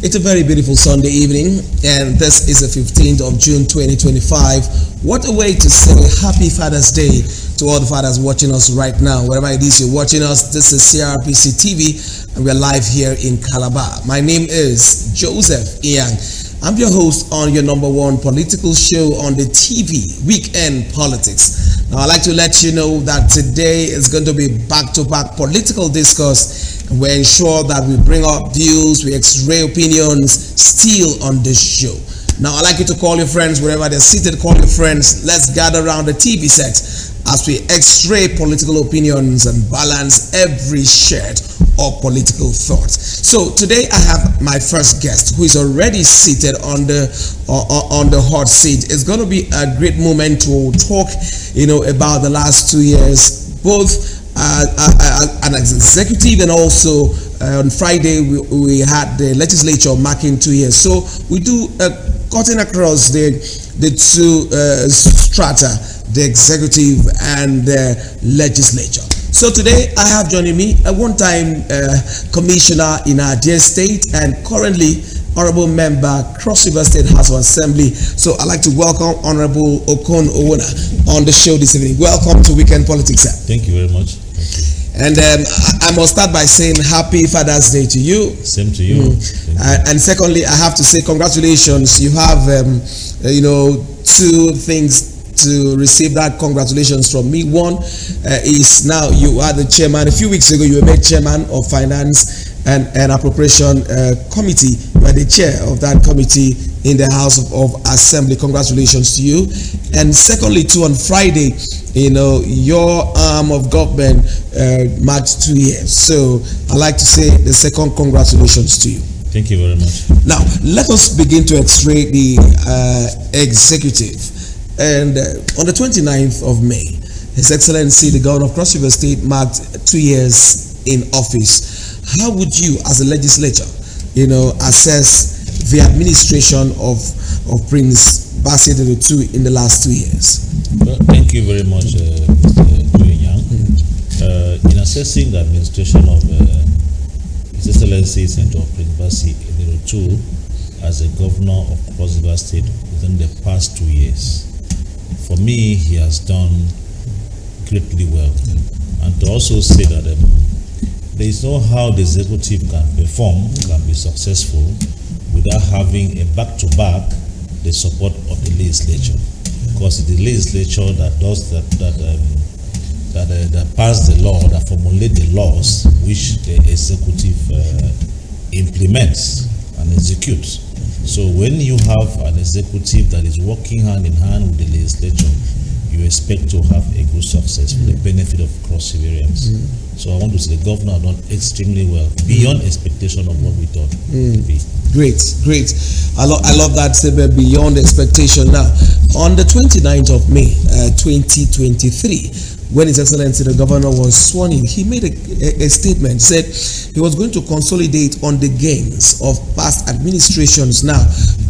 It's a very beautiful Sunday evening, and this is the 15th of June 2025. What a way to say Happy Father's Day to all the fathers watching us right now. Wherever it is you're watching us, this is CRPC TV, and we're live here in Calabar. My name is Joseph Iang. I'm your host on your number one political show on the TV, Weekend Politics. Now, I'd like to let you know that today is going to be back-to-back political discourse. We ensure that we bring up views, we x-ray opinions still on this show. Now, I'd like you to call your friends wherever they're seated. Call your friends. Let's gather around the TV set as we x-ray political opinions and balance every shred of political thought. So today I have my first guest who is already seated on the hot seat. It's going to be a great moment to talk, about the last 2 years, both an executive, and also on Friday we had the legislature marking 2 years. So we do cutting across the two strata, the executive and the legislature. So today I have joining me a one-time commissioner in our dear state and currently honorable member, Cross River State House of Assembly. So I'd like to welcome Honorable Okon Owuna on the show this evening. Welcome to Weekend Politics, sir. Thank you very much. And I must start by saying Happy Father's Day to you. Same to you. And secondly, I have to say congratulations. You have, two things to receive that congratulations from me. One is now you are the chairman. A few weeks ago, you were made chairman of Finance and Appropriation Committee. You are the chair of that committee in the House of Assembly. Congratulations to you. And secondly, too, on Friday, your arm of government marked 2 years. So I'd like to say the second congratulations to you. Thank you very much. Now, let us begin to x-ray the executive. And on the 29th of May, His Excellency, the Governor of Cross River State, marked 2 years in office. How would you, as a legislature, assess the administration of Prince Bassey II in the last 2 years? Well, thank you very much, Mr. Young. In assessing the administration of His Excellency Senator Prince Bassey II as a governor of Cross River State within the past 2 years, for me, he has done greatly well. And to also say that there is no how the executive can perform, can be successful without having a back-to-back the support of the legislature. Because it's the legislature that does that pass the law, that formulate the laws which the executive implements and executes. So when you have an executive that is working hand in hand with the legislature, you expect to have a good success for the benefit of cross civilians. So I want to say the governor done extremely well, beyond expectation of what we thought it would be. Great. I love that statement, beyond expectation. Now, on the 29th of May, 2023, when His Excellency the Governor was sworn in, he made a statement, said he was going to consolidate on the gains of past administrations. Now,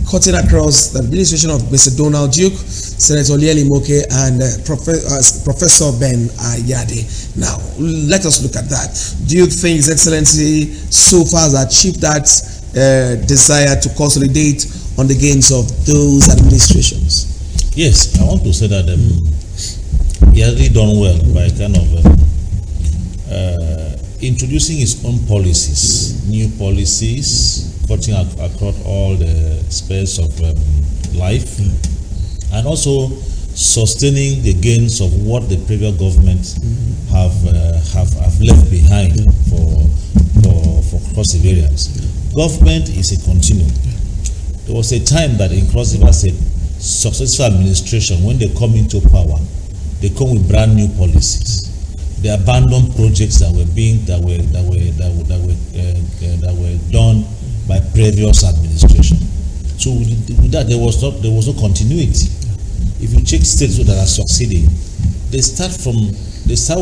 cutting across the administration of Mr. Donald Duke, Senator Lieli Moke, and Professor Ben Ayade. Now, let us look at that. Do you think His Excellency so far has achieved that desire to consolidate on the gains of those administrations? Yes, I want to say that he has really done well by kind of introducing his own policies, new policies, cutting across all the space of life, and also sustaining the gains of what the previous government have left behind for cross civilians. Government is a continuum. There was a time that in Cross River State, successful administration, when they come into power, they come with brand new policies. They abandon projects that were done by previous administration. So with that, there was no continuity. If you check states that are succeeding, they start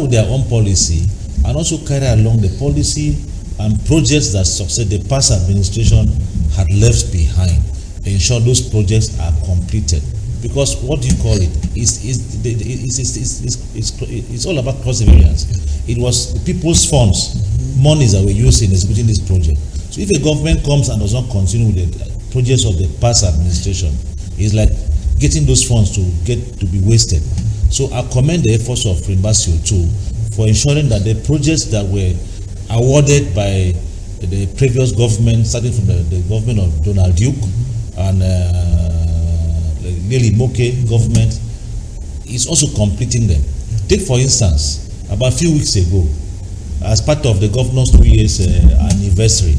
with their own policy and also carry along the policy and projects that succeed the past administration had left behind. Ensure those projects are completed. Because what do you call it? It's all about perseverance. It was the people's funds, monies that were used in executing this project. So if a government comes and does not continue with the projects of the past administration, it's like getting those funds to be wasted. So I commend the efforts of Frimbasio too for ensuring that the projects that were awarded by the previous government, starting from the government of Donald Duke and the Nelly Moke government, is also completing them. Take for instance, about a few weeks ago, as part of the governor's 2 years anniversary,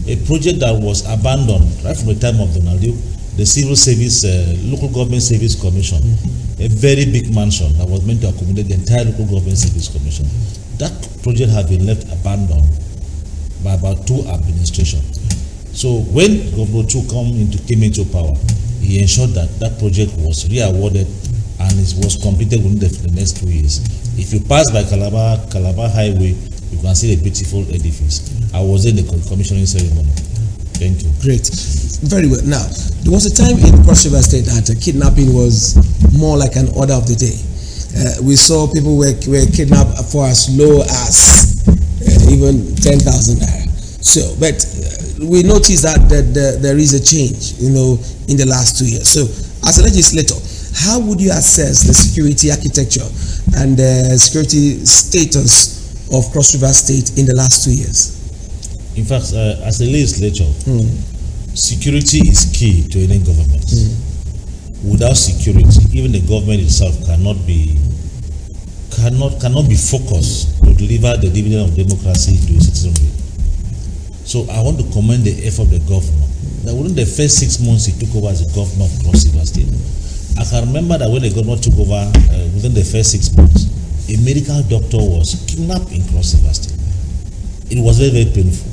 a project that was abandoned right from the time of Donald Duke, the Civil Service, Local Government Service Commission, a very big mansion that was meant to accommodate the entire Local Government Service Commission. That project had been left abandoned by about 2 administrations. So when Governor 2 came into power, he ensured that that project was re-awarded and it was completed within the next 2 years. If you pass by Calabar Highway, you can see the beautiful edifice. I was in the commissioning ceremony. Thank you. Great. Very well. Now, there was a time in Cross River State that kidnapping was more like an order of the day. We saw people were kidnapped for as low as even 10,000 naira. So, but we noticed that there is a change, in the last 2 years. So, as a legislator, how would you assess the security architecture and the security status of Cross River State in the last 2 years? In fact, as a legislature, security is key to any government. Without security, even the government itself cannot be focused to deliver the dividend of democracy to its citizenry. So I want to commend the effort of the governor that within the first 6 months he took over as the governor of Cross River State. I can remember that when the governor took over, within the first 6 months, a medical doctor was kidnapped in Cross River State. It was very, very painful.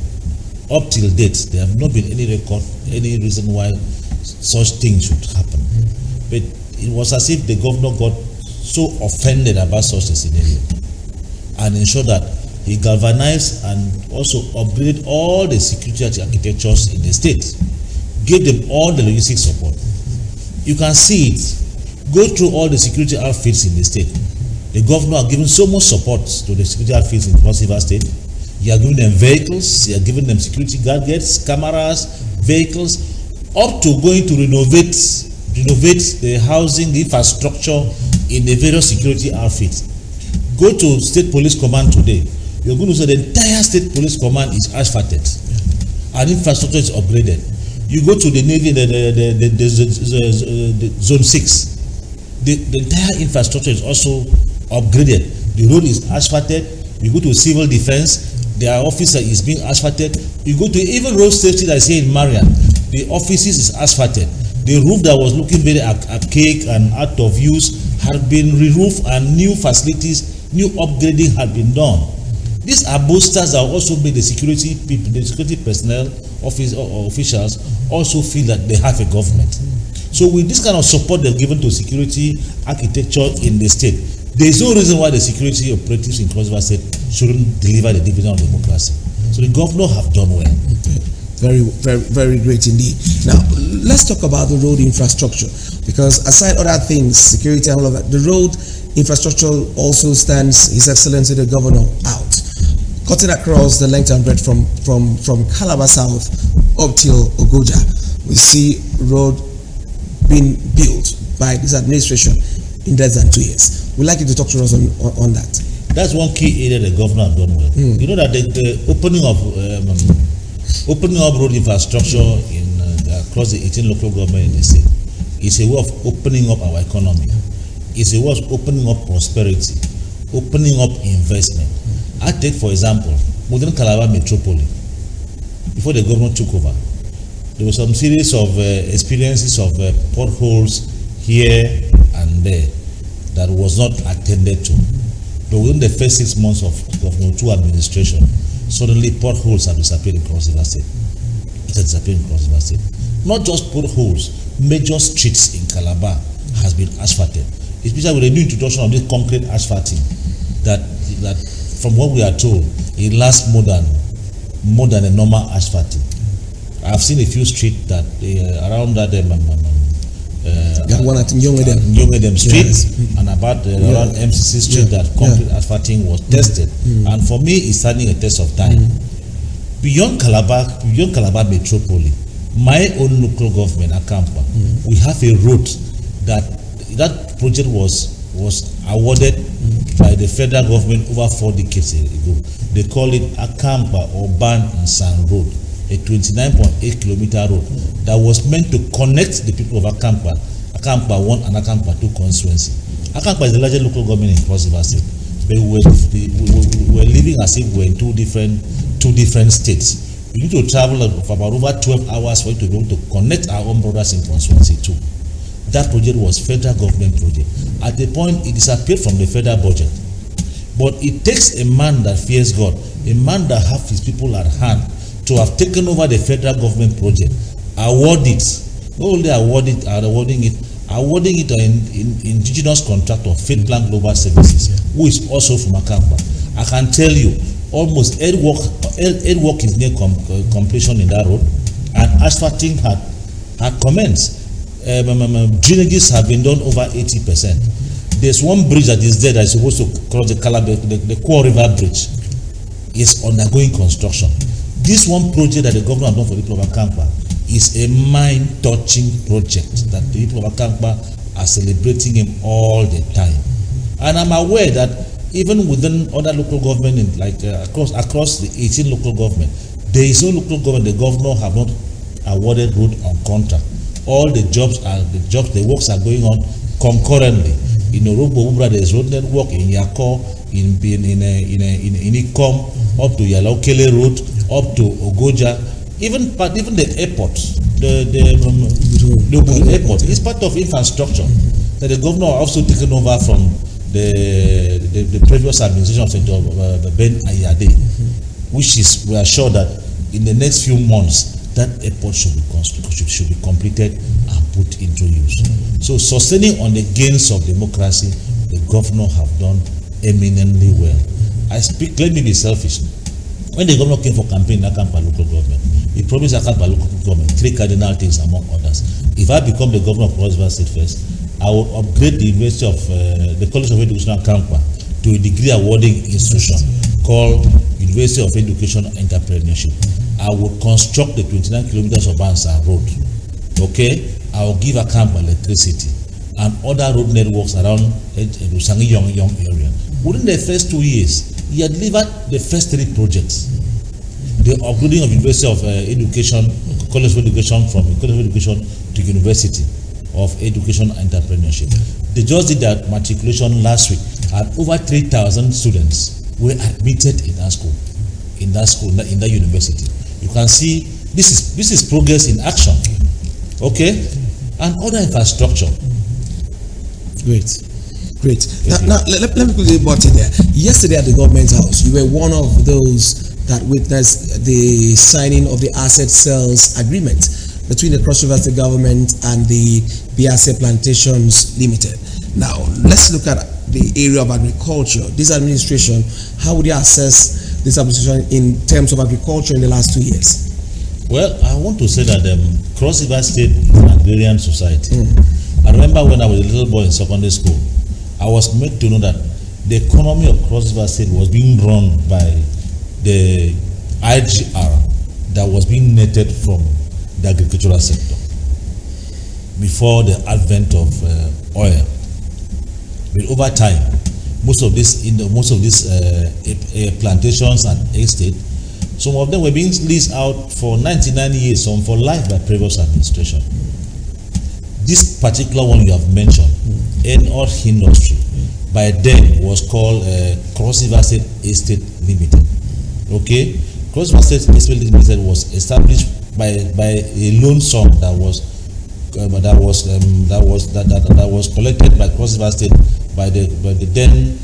Up till date, there have not been any record, any reason why such things should happen. But it was as if the governor got so offended about such a scenario and ensured that he galvanized and also upgraded all the security architectures in the state, gave them all the logistic support. You can see it. Go through all the security outfits in the state. The governor has given so much support to the security outfits in Cross River State. He has given them vehicles, he has given them security gadgets, cameras, vehicles, up to going to renovate the housing, the infrastructure in the various security outfits. Go to State Police Command today. You're going to see the entire State Police Command is asphalted and infrastructure is upgraded. You go to the Navy, the Zone 6, the entire infrastructure is also upgraded. The road is asphalted. You go to Civil Defense, their officer is being asphalted. You go to even road safety that is here in Marian, the offices is asphalted. The roof that was looking very archaic and out of use had been re-roofed and new facilities, new upgrading had been done. These are boosters that also make the security people, the security personnel, officials also feel that they have a government. So with this kind of support they've given to security architecture in the state, there is no reason why the security operatives in Cross River State shouldn't deliver the dividend of democracy. So the governor have done well. Okay. Very, very, very great indeed. Now, let's talk about the road infrastructure, because aside other things, security and all of that, the road infrastructure also stands His Excellency the Governor out. Cutting across the length and breadth from Calabar South up till Ogoja, we see road being built by this administration in less than 2 years. We'd like you to talk to us on that. That's one key area the governor have done well. You know that the opening up road infrastructure in across the 18 local government in the state is a way of opening up our economy. It's a way of opening up prosperity, opening up investment. I take for example, within Calabar Metropolis, before the government took over, there was some series of experiences of potholes here and there that was not attended to. But within the first 6 months of Governor 2 administration, suddenly potholes have disappeared across the state. It has disappeared across the state. Not just potholes, major streets in Calabar has been asphalted. Especially with the new introduction of this concrete asphalting, that from what we are told, it lasts more than a normal asphalting. I've seen a few streets that around that one at Nyongedem Street, and about around MCC Street that concrete asphalting was tested. And for me, it's standing a test of time. beyond Calabar Metropole, my own local government, Akampa, we have a road that project was awarded by the federal government over 4 decades ago. They call it Akampa Urban Nsan Road, a 29.8 kilometer road that was meant to connect the people of Akampa 1 and Akampa 2 constituency. Akampa is the largest local government in Cross River State, but we were living as if we were in two different states. We need to travel for about over 12 hours for it to be able to connect our own brothers in constituency too. That project was federal government project. At the point, it disappeared from the federal budget. But it takes a man that fears God, a man that has his people at hand, to have taken over the federal government project, award it, not only awarding it to an indigenous contractor, Faith Plan Global Services, who is also from Akampa. I can tell you, almost earth work is near completion in that road, and asphalting had commenced. Drainages have been done over 80%. There's one bridge that is there that is supposed to cross the Calabar, the Kwa River Bridge, is undergoing construction. This one project that the government has done for the people of Akampa is a mind-touching project that the people of Akampa are celebrating him all the time. And I'm aware that even within other local government, across the 18 local government, there is no local government the governor have not awarded road on contract. All the works are going on concurrently. In Orobo, there is road network in Yako, in Ikom, up to Yalaukele Road, up to Ogoja, even the airport, the airport is part of infrastructure that the governor also taken over from the previous administration of Senator Ben Ayade, which is, we are sure that in the next few months that airport should be completed and put into use. So sustaining on the gains of democracy, the governor have done eminently well. Let me be selfish. When the governor came for campaign in Akampa local government, he promised Akampa local government 3 cardinal things among others. If I become the governor of Cross River State first, I will upgrade the University of the College of Education Akampa to a degree awarding institution called University of Education Entrepreneurship. I will construct the 29 kilometers of Bansa Road. Okay, I will give Akampa electricity and other road networks around Rusangi Young area. Within the first 2 years, he had delivered the first 3 projects. The upgrading of University of Education, College of Education, from College of Education to University of Education Entrepreneurship. They just did that matriculation last week, and over 3,000 students were admitted in that school, in that university. You can see this is progress in action. Okay, and other infrastructure. Great. Now let me quickly butt in there. Yesterday at the government house, you were one of those that witnessed the signing of the asset sales agreement between the Cross River State government and the Biase Plantations Limited. Now let's look at the area of agriculture. This administration, how would you assess this administration in terms of agriculture in the last 2 years? Well, I want to say that Cross River State is an agrarian society. I remember when I was a little boy in secondary school, I was made to know that the economy of Cross River State was being run by the IGR that was being netted from the agricultural sector before the advent of oil. But over time, most of these plantations and estate, some of them were being leased out for 99 years, some for life by previous administration. This particular one you have mentioned, Enord Industry, by then was called Cross River State Estate Limited. Okay, Cross River State Estate Limited was established by a loan sum that was collected by Cross River State by the then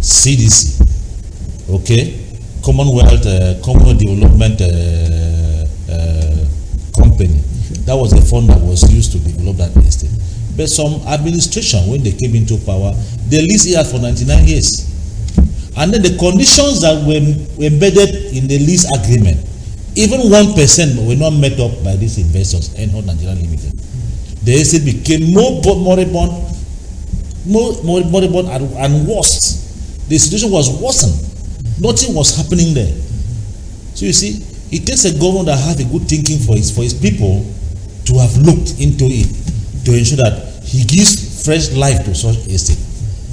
CDC. Okay, Commonwealth Development Company. That was a fund that was used to develop that estate. But some administration, when they came into power, they leased it for 99 years. And then the conditions that were embedded in the lease agreement, even 1% were not met up by these investors, Enhold Nigeria Limited. The estate became more moribund and worse. The situation was worsened. Nothing was happening there. So you see, it takes a governor that have a good thinking for his people to have looked into it to ensure that he gives fresh life to such estate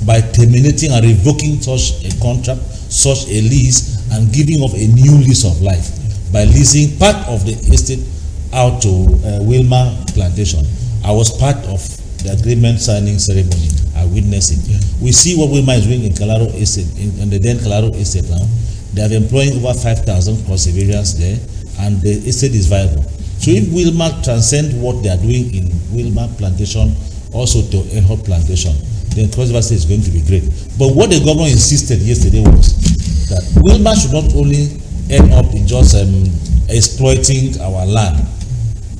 by terminating and revoking such a contract, such a lease, and giving of a new lease of life by leasing part of the estate out to Wilma Plantation. I was part of the agreement signing ceremony. I witnessed it. Yeah. We see what Wilma is doing in Kalaro Estate, in the then Kalaro Estate now. They are employing over 5,000 perseverance there, and the estate is viable. So if Wilma transcend what they are doing in Wilma Plantation also to Enhot Plantation, then Cross River State is going to be great. But what the governor insisted yesterday was that Wilma should not only end up in just exploiting our land.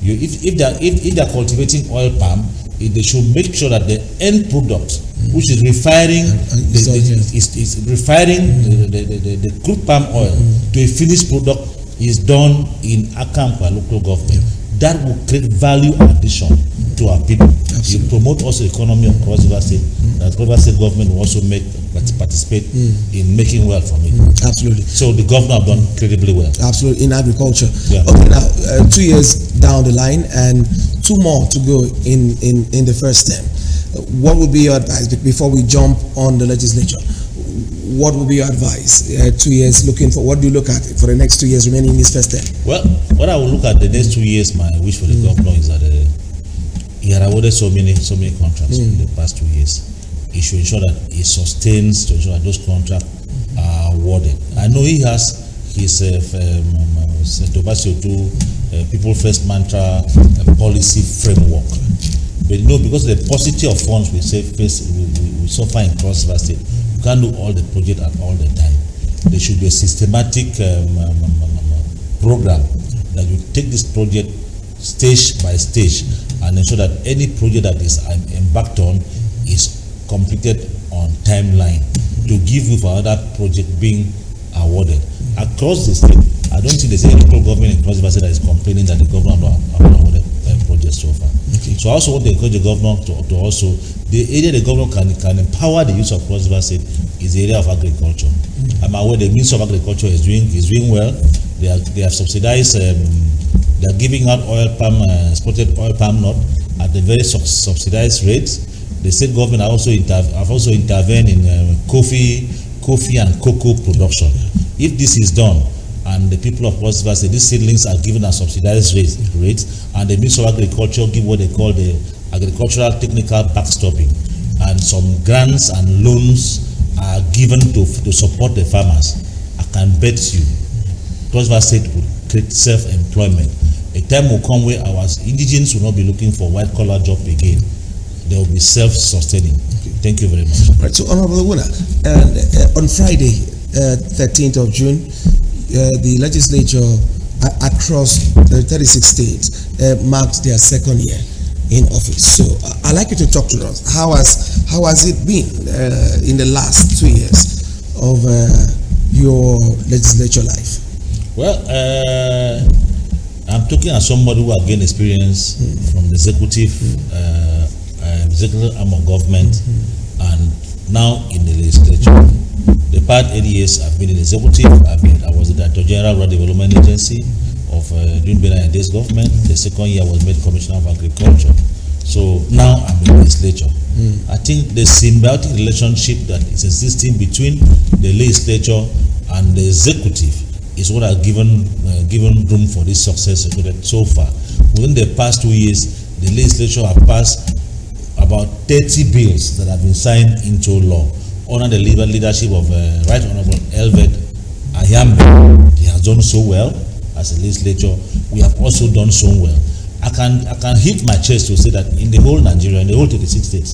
If they are cultivating oil palm, they should make sure that the end product, which is refining the crude palm oil to a finished product, is done in Akampa local government. That will create value addition to our people. You promote also the economy of Cross River State. That Cross River State government will also participate in making wealth from it. Absolutely. So the governor have done incredibly well. Absolutely, in agriculture. Yeah. Okay, now 2 years down the line and 2 more to go in the first term. What would be your advice before we jump on the legislature? What would be your advice? 2 years looking for, what do you look at for the next 2 years remaining in this first term? Well, what I will look at the next 2 years, my wish for the governor is that he had awarded so many contracts in the past 2 years. He should ensure that he sustains to ensure that those contracts are awarded. I know he has his People First mantra policy framework. But because of the paucity of funds we suffer in Cross River State, you can't do all the projects at all the time. There should be a systematic program that you take this project stage by stage and ensure that any project that is embarked on is completed on timeline to give you for other project being awarded. Across the state, I don't think there's any local government in Cross River State that is complaining that the governor have not awarded projects so far. Okay. So I also want to encourage the governor to also, the area the governor can empower the use of Cross River State is the area of agriculture. I'm aware the Ministry of Agriculture is doing well. They have subsidized. They are giving out exported oil palm nut at the very subsidized rates. The state government have also intervened in coffee and cocoa production. If this is done, and the people of Cross River State, these seedlings are given at subsidized rates, and the Ministry of Agriculture give what they call the agricultural technical backstopping, and some grants and loans are given to support the farmers. I can bet you Cross River State will create self-employment. A time will come where our indigenes will not be looking for white-collar job again. They will be self-sustaining. Okay. Thank you very much. Right. So, Honorable Owuna, on Friday, 13th of June, the legislature across 36 states marked their second year in office. So, I'd like you to talk to us. How has it been in the last 2 years of your legislature life? Well, I'm talking as somebody who has gained experience from the executive arm of government and now in the legislature. The past 8 years I've been in the executive. I was the Director General of the Development Agency of during Benin government. The second year I was made Commissioner of Agriculture. So now I'm in the legislature. I think the symbiotic relationship that is existing between the legislature and the executive is what has given room for this success recorded so far. Within the past 2 years, the legislature have passed about 30 bills that have been signed into law under the leadership of Right Honorable Elvet Ayambe. He has done so well as a legislature. We have also done so well. I can hit my chest to say that in the whole Nigeria, in the whole 36 states,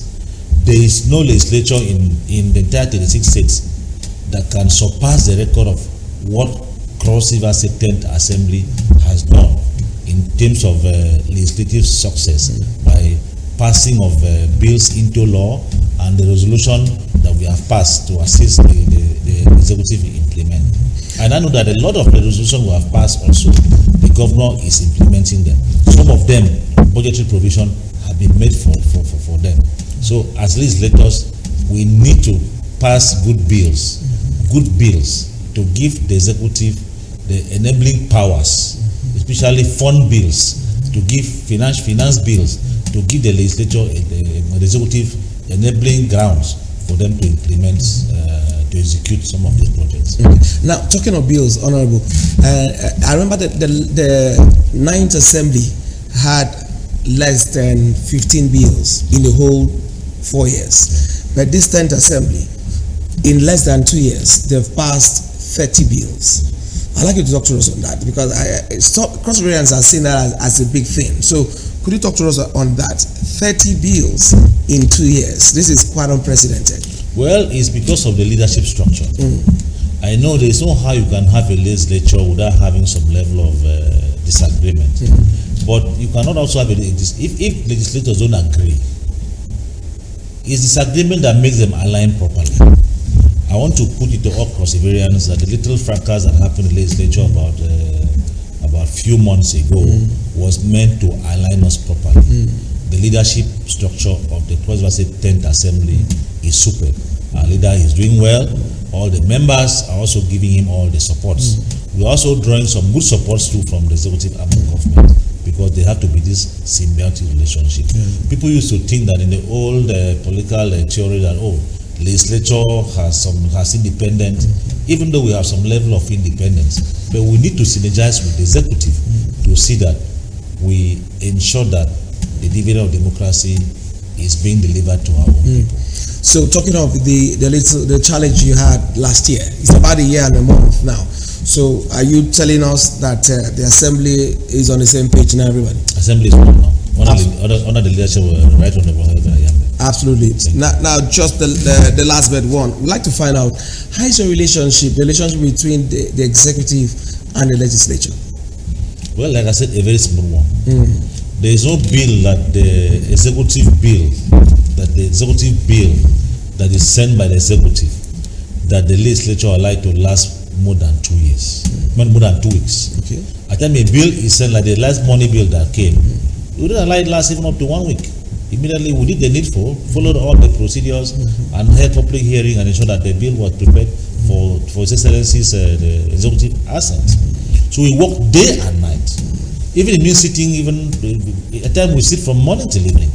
there is no legislature in the entire 36 states that can surpass the record of what Cross River State 10th Assembly has done in terms of legislative success by passing of bills into law and the resolution that we have passed to assist the executive in implement. And I know that a lot of the resolutions we have passed also, the governor is implementing them. Some of them, budgetary provision have been made for them. So as legislators, we need to pass good bills to give the executive the enabling powers, especially fund bills, to give finance bills, to give the legislature the executive enabling grounds for them to implement, to execute some of these projects. Now, talking of bills, Honorable, I remember that the 9th Assembly had less than 15 bills in the whole 4 years. But this 10th Assembly, in less than 2 years, they've passed 30 bills. I'd like you to talk to us on that, because cross-variants are seen that as a big thing. So could you talk to us on that? 30 bills in 2 years. This is quite unprecedented. Well, it's because of the leadership structure. I know there's no how you can have a legislature without having some level of disagreement. But you cannot also have if legislators don't agree, it's disagreement that makes them align properly. I want to put it to all cross-variants that the little fracas that happened in the legislature about few months ago was meant to align us properly. The leadership structure of the 10th Assembly is superb. Our leader is doing well. All the members are also giving him all the supports. We're also drawing some good supports too from the executive arm of government, because they have to be this symbiotic relationship. People used to think that in the old political theory that legislature has independence, even though we have some level of independence, but we need to synergize with the executive to see that we ensure that the dividend of democracy is being delivered to our own people. So talking of the challenge you had last year, it's about a year and a month now. So are you telling us that the Assembly is on the same page now, everybody? Assembly is on now. Under the leadership of Right Honorable Ayambe. Absolutely. Now just the last bit one. We'd like to find out, how is the relationship between the executive and the legislature? Well, like I said, a very small one. There is no bill that the executive bill that is sent by the executive that the legislature are allowed to last more than 2 years, more than 2 weeks. Okay. At the time a bill is sent, like the last money bill that came, we didn't allow it last even up to 1 week. Immediately we did the needful, followed all the procedures, and held public hearing and ensured that the bill was prepared for His Excellency's the executive assent. So we worked day and night. Even it means sitting, at times we sit from morning till evening,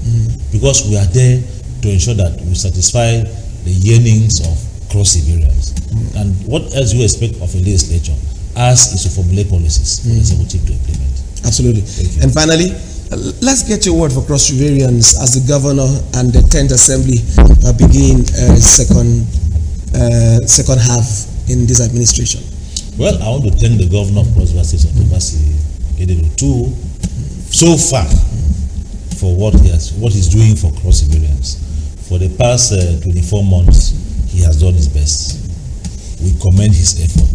because we are there to ensure that we satisfy the yearnings of cross-variants. And what else you expect of a legislature? Ours is to formulate policies for the executive to implement. Absolutely. And finally, let's get your word for cross-variants as the governor and the 10th Assembly begin second half in this administration. Well, I want to thank the governor of Cross River State, too, so far for what he's doing for cross-variants. For the past 24 months, he has done his best. We commend his effort.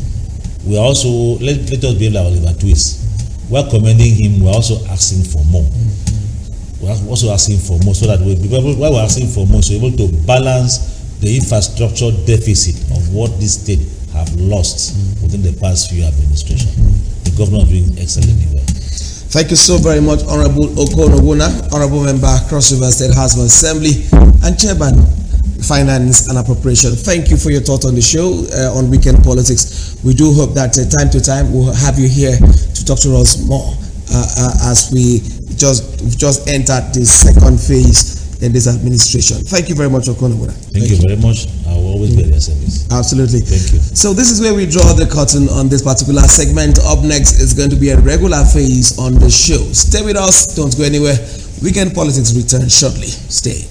We also, let us be like Oliver Twist. We're commending him, we're also asking for more. We're also asking for more, so that while we're asking for more, so we're able to balance the infrastructure deficit of what this state have lost within the past few administrations. The governor is doing excellently well. Thank you so very much, Honorable Okon, Honorable Member, Cross River State House of Assembly, and Chairman, Finance and Appropriation. Thank you for your thoughts on the show on Weekend Politics. We do hope that time to time we'll have you here to talk to us more as we just entered the second phase in this administration. Thank you very much, Okon. Thank you very much. I will always be at your service. Absolutely. Thank you. So this is where we draw the curtain on this particular segment. Up next is going to be a regular phase on the show. Stay with us. Don't go anywhere. Weekend Politics returns shortly. Stay.